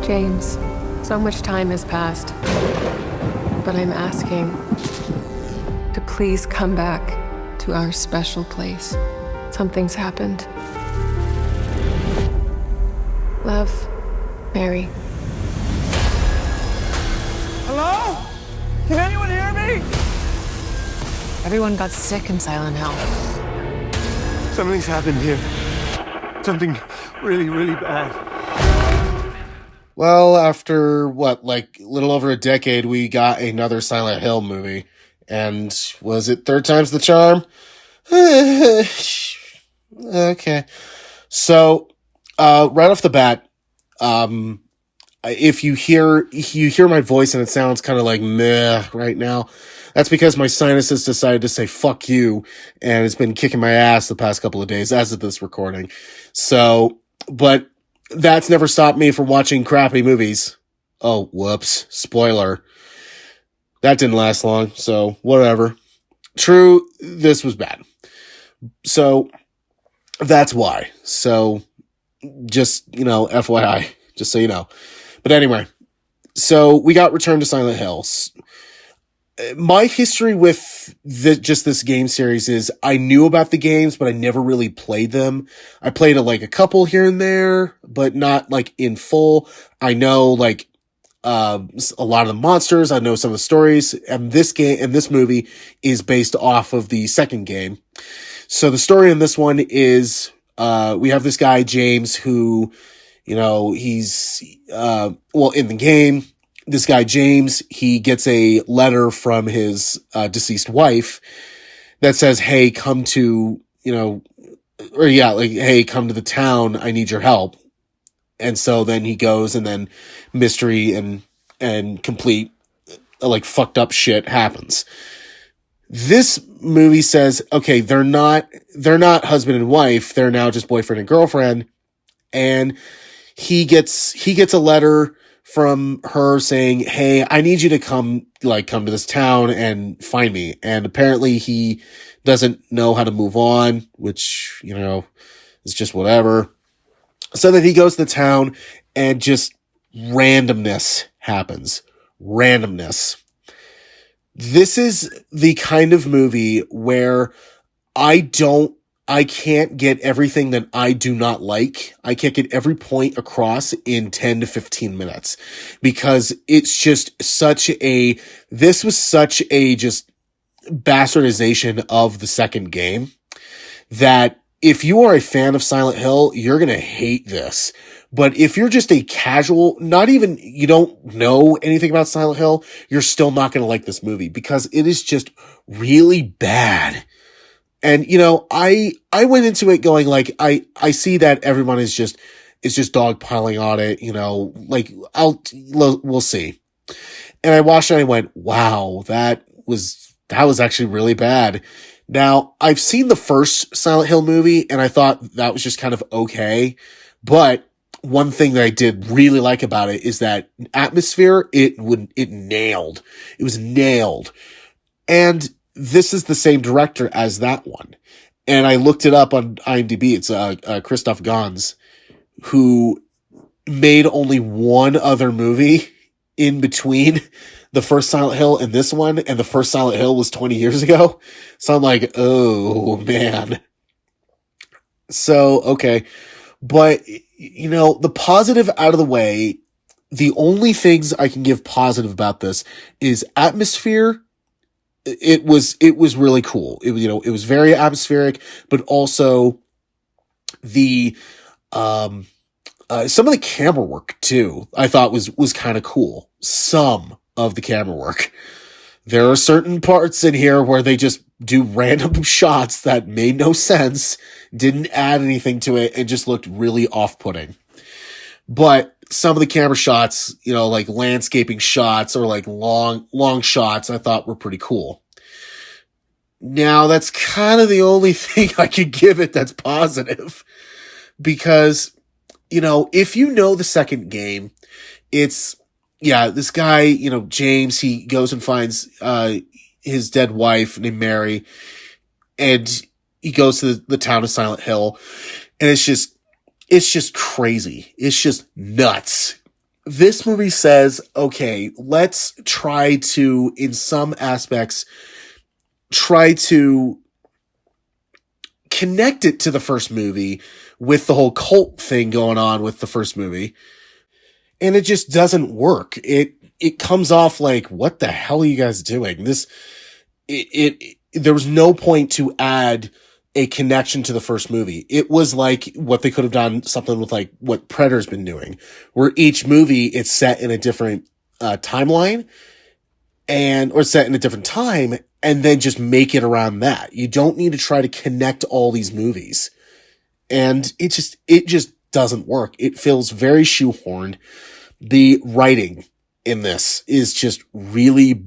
James, so much time has passed, but I'm asking to please come back to our special place. Something's happened. Love, Mary. Hello? Can anyone hear me? Everyone got sick in Silent Hill. Something's happened here. Something really, really bad. Well, after a little over a decade, we got another Silent Hill movie. And was it third time's the charm? Okay. So, right off the bat, if you hear my voice and it sounds kind of like meh right now, that's because my sinuses decided to say fuck you, and it's been kicking my ass the past couple of days as of this recording. So, but that's never stopped me from watching crappy movies. Oh, whoops. Spoiler. That didn't last long, so whatever. True, this was bad. So, that's why. So, just, FYI, just so you know. But anyway, so we got Return to Silent Hill. My history with this game series is I knew about the games, but I never really played them. I played a couple here and there, but not in full. I know a lot of the monsters. I know some of the stories, and this movie is based off of the second game. So the story in this one is, we have this guy, James, who, he's, in the game, this guy, James, he gets a letter from his, deceased wife that says, hey, come to, hey, come to the town. I need your help. And so then he goes, and then mystery and complete, fucked up shit happens. This movie says, okay, they're not husband and wife. They're now just boyfriend and girlfriend. And he gets a letter from her saying, hey, I need you to come to this town and find me. And apparently he doesn't know how to move on, which, is just whatever. So then he goes to the town and just randomness happens. Randomness. This is the kind of movie where I can't get everything that I do not like. I can't get every point across in 10 to 15 minutes because it's just this was such a just bastardization of the second game that if you are a fan of Silent Hill, you're going to hate this. But if you're just a casual, you don't know anything about Silent Hill, you're still not going to like this movie because it is just really bad. And, I went into it going I see that everyone is just dogpiling on it, we'll see. And I watched it and I went, wow, that was actually really bad. Now, I've seen the first Silent Hill movie and I thought that was just kind of okay. But one thing that I did really like about it is that atmosphere, it nailed. It was nailed. And this is the same director as that one. And I looked it up on IMDb. It's Christophe Gans, who made only one other movie in between the first Silent Hill and this one. And the first Silent Hill was 20 years ago. So I'm like, oh, man. So, okay. But, the positive out of the way, the only things I can give positive about this is atmosphere. It was really cool. It was very atmospheric, but also the, some of the camera work too, I thought was kind of cool. Some of the camera work. There are certain parts in here where they just do random shots that made no sense, didn't add anything to it, and just looked really off-putting. But some of the camera shots, landscaping shots or long shots, I thought were pretty cool. Now, that's kind of the only thing I could give it that's positive. Because, if you know the second game, it's, this guy, James, he goes and finds, his dead wife named Mary, and he goes to the town of Silent Hill, and it's just crazy. It's just nuts this movie says, okay, let's try to, in some aspects, try to connect it to the first movie with the whole cult thing going on with the first movie. And it just doesn't work. It comes off like, what the hell are you guys doing? There was no point to add a connection to the first movie. It was like what they could have done, something with like what Predator's been doing, where each movie it's set in a different timeline or set in a different time, and then just make it around that. You don't need to try to connect all these movies. And it just doesn't work. It feels very shoehorned. The writing in this is just really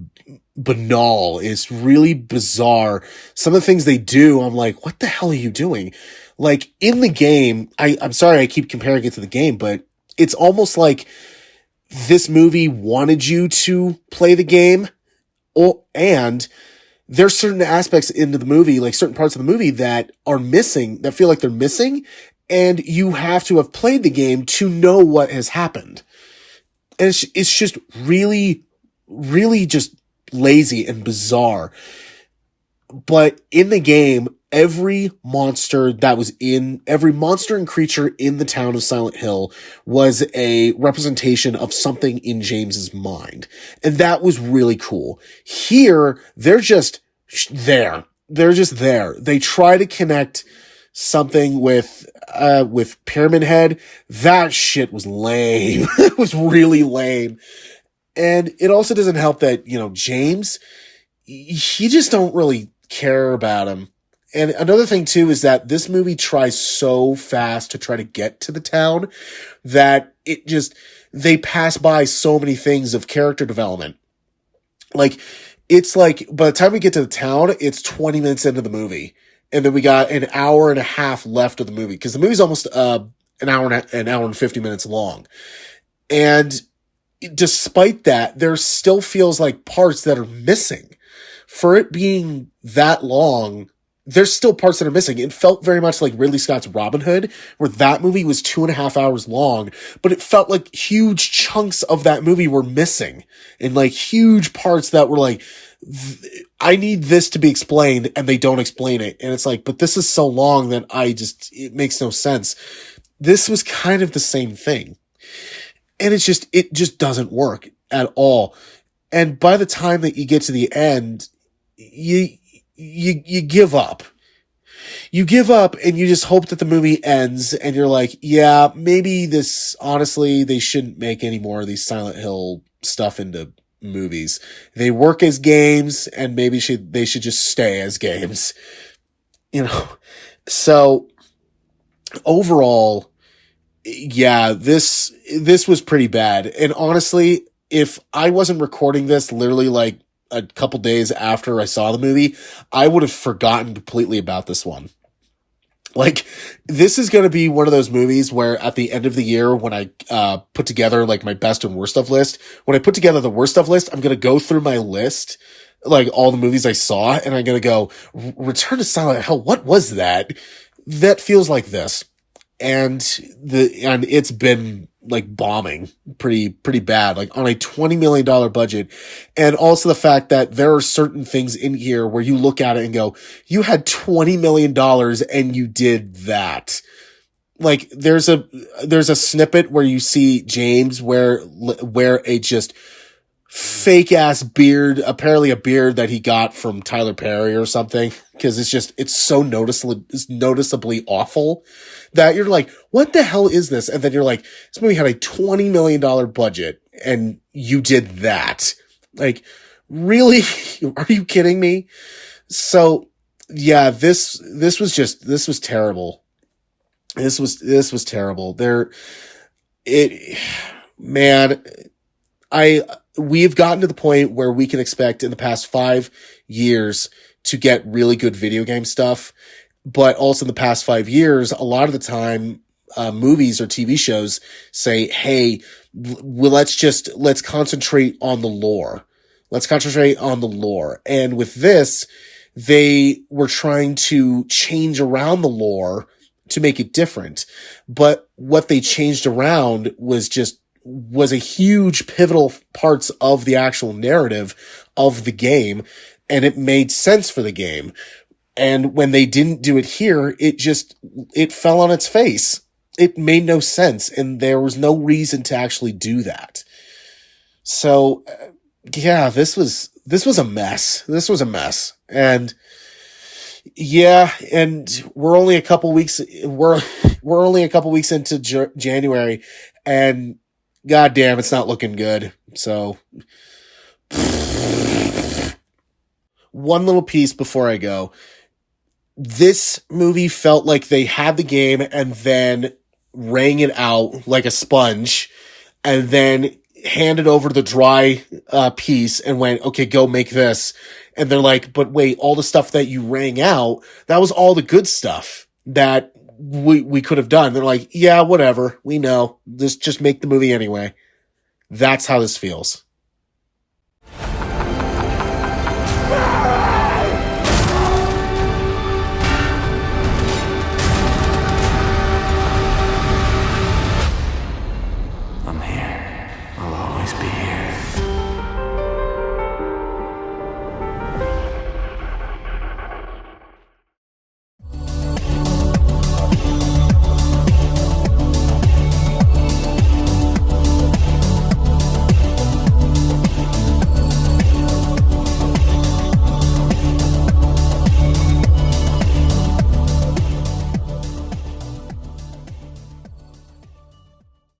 banal. It's really bizarre. Some of the things they do, I'm like, what the hell are you doing? Like in the game, I'm sorry I keep comparing it to the game, but it's almost like this movie wanted you to play the game, and there's certain aspects into the movie, like certain parts of the movie that are missing, that feel like they're missing, and you have to have played the game to know what has happened. And it's just really, really just lazy and bizarre. But in the game, every monster and creature in the town of Silent Hill was a representation of something in James's mind. And that was really cool. Here, they're just there. They're just there. They try to connect something with Pyramid Head. That shit was lame. It was really lame. And it also doesn't help that, James, you just don't really care about him. And another thing too is that this movie tries so fast to try to get to the town that they pass by so many things of character development. Like, it's like, by the time we get to the town, it's 20 minutes into the movie. And then we got an hour and a half left of the movie. Cause the movie's almost, an hour and 50 minutes long. And despite that, there still feels like parts that are missing. For it being that long, there's still parts that are missing. It felt very much like Ridley Scott's Robin Hood, where that movie was 2.5 hours long, but it felt like huge chunks of that movie were missing, and like huge parts that were like, I need this to be explained, and they don't explain it. And it's like, but this is so long that it makes no sense. This was kind of the same thing. And it just doesn't work at all. And by the time that you get to the end, you give up. You give up and you just hope that the movie ends, and you're like, yeah, maybe honestly, they shouldn't make any more of these Silent Hill stuff into movies. They work as games, and maybe they should just stay as games. So overall, yeah, this was pretty bad. And honestly, if I wasn't recording this literally like a couple days after I saw the movie, I would have forgotten completely about this one. Like, this is going to be one of those movies where at the end of the year, when I put together like my best and worst of list, when I put together the worst of list, I'm going to go through my list, like all the movies I saw, and I'm going to go, Return to Silent Hill, what was that? That feels like this. And it's been like bombing pretty bad, like on a $20 million budget. And also the fact that there are certain things in here where you look at it and go, you had $20 million and you did that. Like there's a snippet where you see James wear a just fake ass beard, apparently a beard that he got from Tyler Perry or something. Cause it's so noticeably awful that you're like, what the hell is this? And then you're like, this movie had a $20 million budget and you did that. Like, really? Are you kidding me? So yeah, this was terrible. This was terrible. We've gotten to the point where we can expect in the past 5 years to get really good video game stuff. But also in the past 5 years, a lot of the time, movies or TV shows say, hey, let's concentrate on the lore. Let's concentrate on the lore. And with this, they were trying to change around the lore to make it different. But what they changed around was just was a huge pivotal parts of the actual narrative of the game, and it made sense for the game. And when they didn't do it here, it fell on its face. It made no sense, and there was no reason to actually do that. So, yeah, this was a mess. This was a mess. And yeah, and we're only a couple weeks into January, and goddamn, it's not looking good. So, one little piece before I go. This movie felt like they had the game and then rang it out like a sponge, and then handed over the dry piece and went, okay, go make this. And they're like, but wait, all the stuff that you rang out, that was all the good stuff that we could have done. They're like, yeah, whatever. We know. Just make the movie anyway. That's how this feels.